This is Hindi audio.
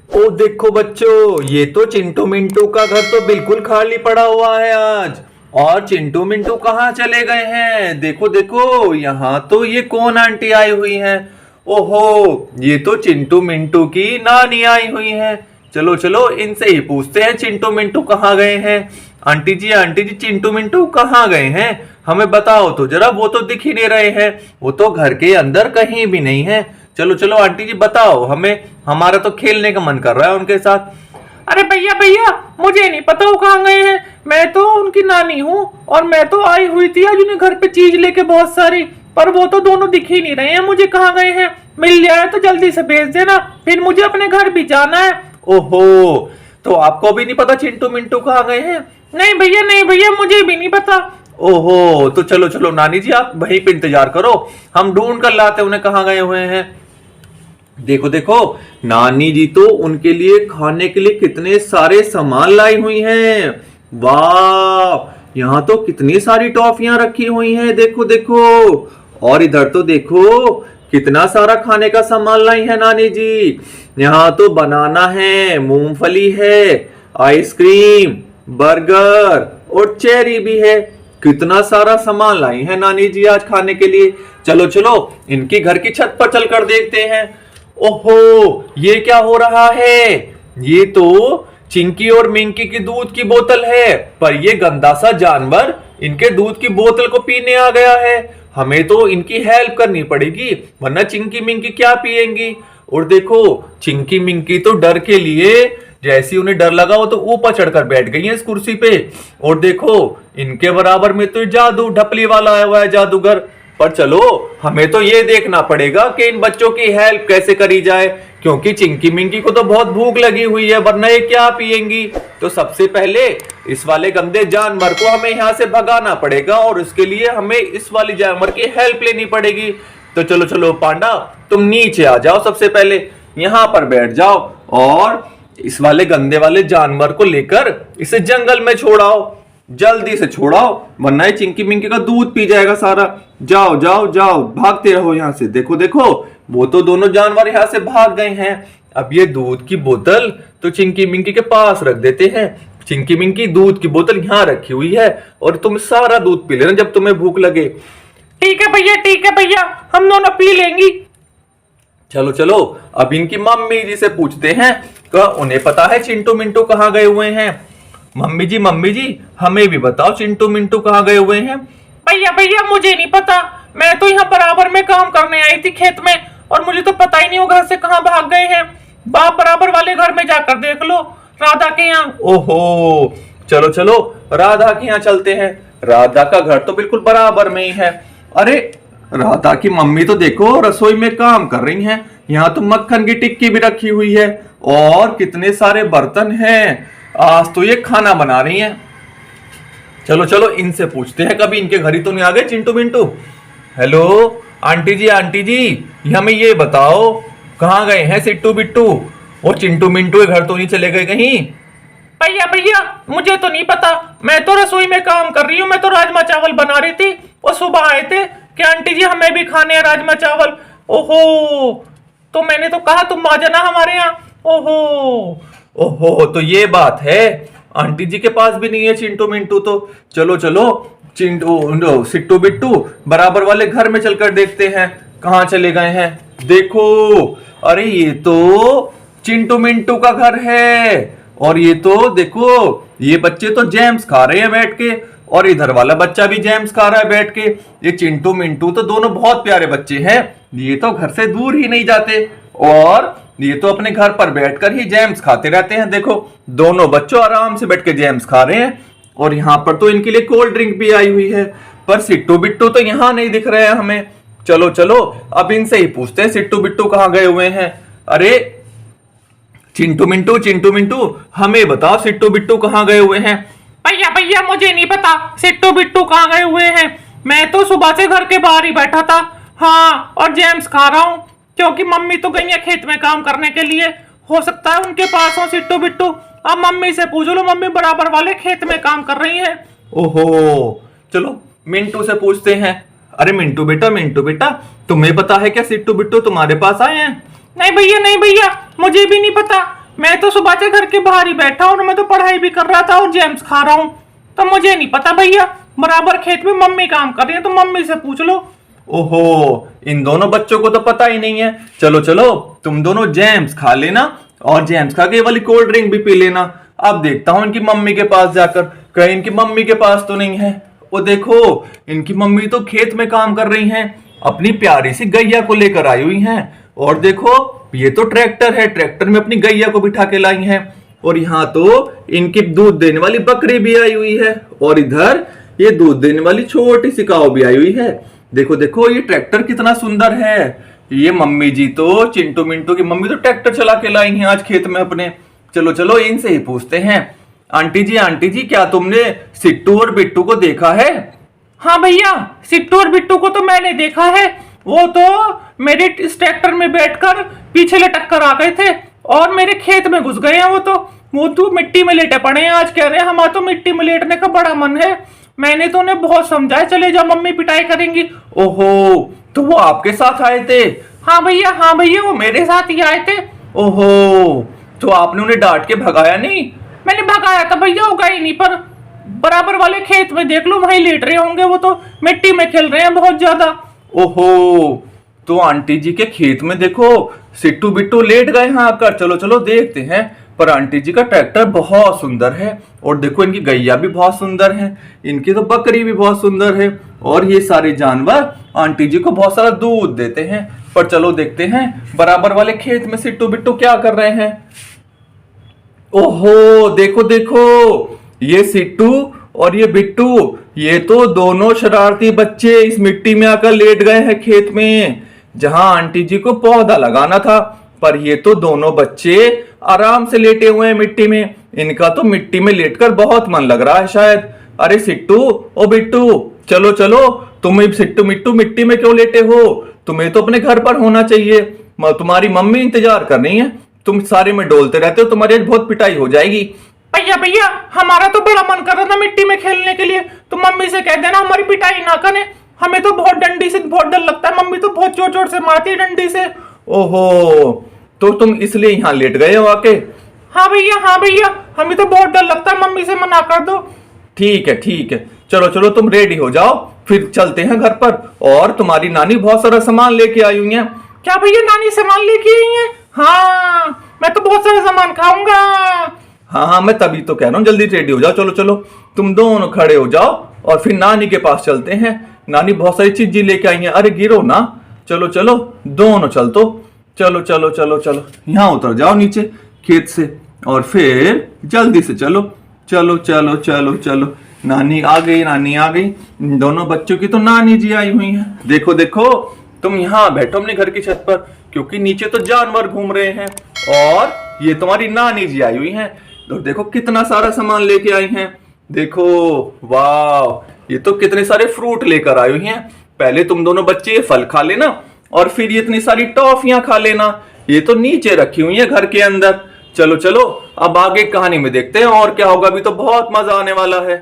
ओ देखो बच्चों, ये तो चिंटू मिंटू का घर तो बिल्कुल खाली पड़ा हुआ है आज। और चिंटू मिंटू कहाँ चले गए हैं? देखो देखो, यहाँ तो ये कौन आंटी आई हुई है? ओहो, ये तो चिंटू मिंटू की नानी आई हुई है। चलो चलो, इनसे ही पूछते हैं चिंटू मिंटू कहाँ गए हैं। आंटी जी चिंटू मिंटू कहाँ गए हैं? हमें बताओ तो जरा, वो तो दिख ही नहीं रहे हैं। वो तो घर के अंदर कहीं भी नहीं है। चलो चलो आंटी जी बताओ हमें, हमारा तो खेलने का मन कर रहा है उनके साथ। अरे भैया भैया, मुझे नहीं पता वो कहाँ गए हैं। मैं तो उनकी नानी हूँ और मैं तो आई हुई थी आज उन्हें घर पे चीज लेके बहुत सारी, पर वो तो दोनों दिख ही नहीं रहे हैं। मुझे कहाँ गए हैं, मिल जाए तो जल्दी से भेज देना, फिर मुझे अपने घर भी जाना है। ओहो, तो आपको भी नहीं पता चिंटू मिंटू कहाँ गए हैं? नहीं भैया, मुझे भी नहीं पता। ओहो, तो चलो चलो नानी जी, आप वहीं पे इंतजार करो, हम ढूंढ कर लाते उन्हें कहाँ गए हुए हैं। देखो देखो, नानी जी तो उनके लिए खाने के लिए कितने सारे सामान लाई हुई हैं। वाह, यहाँ तो कितनी सारी टॉफियां रखी हुई हैं, देखो देखो। और इधर तो देखो, कितना सारा खाने का सामान लाई है नानी जी। यहाँ तो बनाना है, मूंगफली है, आइसक्रीम, बर्गर और चेरी भी है। कितना सारा सामान लाई है नानी जी आज खाने के लिए। चलो चलो, इनकी घर की छत पर चलकर देखते हैं। ओहो, ये क्या हो रहा है? ये तो चिंकी और मिंकी की दूध की बोतल है, पर ये गंदा सा जानवर इनके दूध की बोतल को पीने आ गया है। हमें तो इनकी हेल्प करनी पड़ेगी, वरना चिंकी मिंकी क्या पिएंगी। और देखो, चिंकी मिंकी तो डर के लिए, जैसी उन्हें डर लगा वो तो ऊपर चढ़कर बैठ गई है इस कुर्सी पे। और देखो, इनके बराबर में तो जादू ढपली वाला आया हुआ है, जादूगर। पर चलो, हमें तो ये देखना पड़ेगा कि इन बच्चों की हेल्प कैसे करी जाए, क्योंकि चिंकी मिंकी को तो बहुत भूख लगी हुई है, वरना ये क्या पिएंगी। तो सबसे पहले इस वाले गंदे जानवर को हमें यहाँ से भगाना पड़ेगा, और उसके लिए हमें इस वाले जानवर की हेल्प लेनी पड़ेगी। तो चलो चलो पांडा, तुम नीचे आ जाओ, सबसे पहले यहाँ पर बैठ जाओ और इस वाले गंदे वाले जानवर को लेकर इसे जंगल में छोड़ाओ, जल्दी से छोड़ाओ, वरना ये चिंकी मिंकी का दूध पी जाएगा सारा। जाओ जाओ जाओ, भागते रहो यहाँ से। देखो देखो, वो तो दोनों जानवर यहाँ से भाग गए हैं। अब ये दूध की बोतल तो चिंकी मिंकी के पास रख देते हैं। चिंकी मिंकी, दूध की बोतल यहाँ रखी हुई है और तुम सारा दूध पी लेना जब तुम्हें भूख लगे। ठीक है भैया, हम दोनों पी लेंगी। चलो चलो, अब इनकी मम्मी जी से पूछते हैं, क्या उन्हें पता है चिंटू मिंटू कहाँ गए हुए हैं? मम्मी जी हमें भी बताओ, चिंटू मिंटू कहाँ गए हुए हैं? भैया, मुझे नहीं पता। मैं तो यहाँ बराबर में काम करने आई थी खेत में, और मुझे तो पता ही नहीं वो घर से कहाँ भाग गए हैं। बाप बराबर वाले घर में जाकर देख लो, राधा के यहाँ। ओहो, चलो चलो राधा के यहाँ चलते हैं। राधा का घर तो बिल्कुल बराबर में ही है। अरे, राधा की मम्मी तो देखो रसोई में काम कर रही हैं। यहाँ तो मक्खन की टिक्की भी रखी हुई है और कितने सारे बर्तन हैं। आज तो ये खाना बना रही हैं। चलो चलो, इनसे पूछते हैं, कभी इनके घर ही तो नहीं आ गए चिंटू मिंटू। हेलो आंटी जी, हमें ये बताओ, कहाँ गए हैं सिट्टू बिट्टू? और चिंटू मिंटू के घर तो नहीं चले गए कहीं? भैया, मुझे तो नहीं पता। मैं तो रसोई में काम कर रही हूँ। मैं तो राजमा चावल बना रही थी, वो सुबह आए थे कि आंटी जी हमें भी खाने हैं राजमा चावल। ओहो, तो मैंने तो कहा तुम आ जाना हमारे यहाँ। ओहो, तो ये बात है। आंटी जी के पास भी नहीं है चिंटू मिंटू तो। चलो चलो, चिंटू सिट्टू बिट्टू बराबर वाले घर में चलकर देखते हैं कहाँ चले गए हैं। देखो, अरे ये तो चिंटू मिंटू का घर है। और ये तो देखो, ये बच्चे तो जैम्स खा रहे हैं बैठ के, और इधर वाला बच्चा भी जैम्स खा रहा है बैठ के। ये चिंटू मिंटू तो दोनों बहुत प्यारे बच्चे हैं। ये तो घर से दूर ही नहीं जाते, और ये तो अपने घर पर बैठकर ही जैम्स खाते रहते हैं। देखो, दोनों बच्चों आराम से बैठ के जैम्स खा रहे हैं, और यहाँ पर तो इनके लिए कोल्ड ड्रिंक भी आई हुई है। पर सिट्टू बिट्टू तो यहाँ नहीं दिख रहे हैं हमें। चलो चलो, अब इनसे ही पूछते हैं सिट्टू बिट्टू कहाँ गए हुए हैं। अरे चिंटू मिंटू, हमें बताओ सिट्टू बिट्टू कहाँ गए हुए हैं? भैया, मुझे नहीं पता सिट्टू बिट्टू कहाँ गए हुए हैं। मैं तो सुबह से घर के बाहर ही बैठा था, हाँ, और जैम्स खा रहा हूँ, क्योंकि मम्मी तो गई है खेत में काम करने के लिए। हो सकता है उनके पास हो सिट्टू बिट्टू। अब मम्मी से पूछ लो, मम्मी बराबर वाले खेत में काम कर रही है। ओहो, चलो मिंटू से पूछते हैं। अरे मिंटू बेटा, तुम्हें पता है क्या सिट्टू बिट्टू तुम्हारे पास आए हैं? नहीं भैया, मुझे भी नहीं पता। मैं तो सुबह से घर के बाहर ही बैठा हूँ, मैं तो पढ़ाई भी कर रहा था और जेम्स खा रहा हूँ। तो मुझे नहीं पता भैया, बराबर खेत में मम्मी काम कर रही है, तो मम्मी से पूछ लो। ओहो, इन दोनों बच्चों को तो पता ही नहीं है। चलो चलो, तुम दोनों जेम्स खा लेना और जेम्स खा के ये वाली कोल्ड ड्रिंक भी पी लेना। अब देखता हूँ इनकी मम्मी के पास जाकर, कहीं इनकी मम्मी के पास तो नहीं है। वो देखो, इनकी मम्मी तो खेत में काम कर रही हैं, अपनी प्यारी सी गैया को लेकर आई हुई हैं। और देखो, ये तो ट्रैक्टर है, ट्रैक्टर में अपनी गैया को बिठा के लाई हैं। और यहाँ तो इनकी दूध देने वाली बकरी भी आई हुई है, और इधर ये दूध देने वाली छोटी सी काऊ भी आई हुई है। देखो देखो, ये ट्रैक्टर कितना सुंदर है। ये मम्मी जी तो, चिंटू मिंटू की मम्मी तो ट्रैक्टर चला के लाई हैं आज खेत में अपने। चलो चलो, इनसे ही पूछते हैं। आंटी जी, क्या तुमने सिट्टू और बिट्टू को देखा है? हाँ भैया, सिट्टू और बिट्टू को तो मैंने देखा है। वो तो मेरे इस ट्रैक्टर में बैठकर पीछे लटक कर आ गए थे और मेरे खेत में घुस गए हैं। वो तो मिट्टी में लेटे पड़े हैं। आज कह रहे हैं हमारा तो मिट्टी में लेटने का बड़ा मन है। मैंने तो उन्हें बहुत समझाया, चले जाओ मम्मी पिटाई करेंगी। ओहो, तो वो आपके साथ आए थे? हाँ भैया, वो मेरे साथ ही आए थे। ओहो, तो आपने उन्हें डांट के भगाया नहीं? मैंने भगाया था भैया, वो गए नहीं, पर बराबर वाले खेत में देख लो, वहीं लेट रहे होंगे। वो तो मिट्टी में खेल रहे हैं बहुत ज्यादा। ओहो, तो आंटी जी के खेत में देखो सिट्टू बिट्टू लेट गए हैं आकर। चलो चलो देखते हैं। पर आंटी जी का ट्रैक्टर बहुत सुंदर है, और देखो इनकी गैया भी बहुत सुंदर है, इनकी तो बकरी भी बहुत सुंदर है, और ये सारे जानवर आंटी जी को बहुत सारा दूध देते हैं। पर चलो देखते हैं बराबर वाले खेत में सिट्टू बिट्टू क्या कर रहे हैं। ओहो, देखो देखो, ये सिट्टू और ये बिट्टू, ये तो दोनों शरारती बच्चे इस मिट्टी में आकर लेट गए हैं खेत में, जहां आंटी जी को पौधा लगाना था। पर ये तो दोनों बच्चे आराम से लेटे हुए हैं मिट्टी में। इनका तो मिट्टी में लेटकर बहुत मन लग रहा है शायद। अरे सिट्टू ओ बिट्टू, चलो चलो, तुम सिट्टू मिट्टू मिट्टी में क्यों लेटे हो? तुम्हें तो अपने घर पर होना चाहिए। तुम्हारी मम्मी इंतजार कर रही है, तुम सारे में डोलते रहते हो, तुम्हारी बहुत पिटाई हो जाएगी। भैया, हमारा तो बड़ा मन कर रहा था मिट्टी में खेलने के लिए, तो मम्मी से कह देना हमारी पिटाई ना करे। हमें तो बहुत डंडी से बहुत डर लगता है, मम्मी तो बहुत जोर जोर से मारती है डंडी से। ओहो, तो तुम इसलिए यहाँ लेट गए हो आके? हाँ भैया, हमें तो बहुत डर लगता है, मम्मी से मना कर दो। ठीक है, चलो चलो, तुम रेडी हो जाओ, फिर चलते हैं घर पर। और तुम्हारी नानी बहुत सारा सामान लेके आई हुई है। क्या भैया, नानी सामान लेके आई है? हाँ, मैं तो बहुत सारा सामान खाऊंगा। हाँ, मैं तभी तो कह रहा हूँ, जल्दी रेडी हो जाओ। चलो चलो, तुम दोनों खड़े हो जाओ और फिर नानी के पास चलते हैं। नानी बहुत सारी चीजें लेके आई हैं। अरे गिरो ना, चलो चलो, दोनों चल तो, चलो चलो चलो चलो, यहाँ उतर जाओ नीचे खेत से, और फिर जल्दी से चलो चलो चलो चलो चलो। नानी आ गई। इन दोनों बच्चों की तो नानी जी आई हुई हैं। देखो देखो, तुम यहाँ बैठो अपने घर की छत पर, क्योंकि नीचे तो जानवर घूम रहे हैं, और ये तुम्हारी नानी जी आई हुई हैं। तो देखो कितना सारा सामान लेके आई हैं। देखो, वाह, ये तो कितने सारे फ्रूट लेकर आई हुई हैं। पहले तुम दोनों बच्चे ये फल खा लेना, और फिर ये इतनी सारी टॉफियां खा लेना। ये तो नीचे रखी हुई है घर के अंदर। चलो चलो, अब आगे कहानी में देखते हैं और क्या होगा। अभी तो बहुत मजा आने वाला है।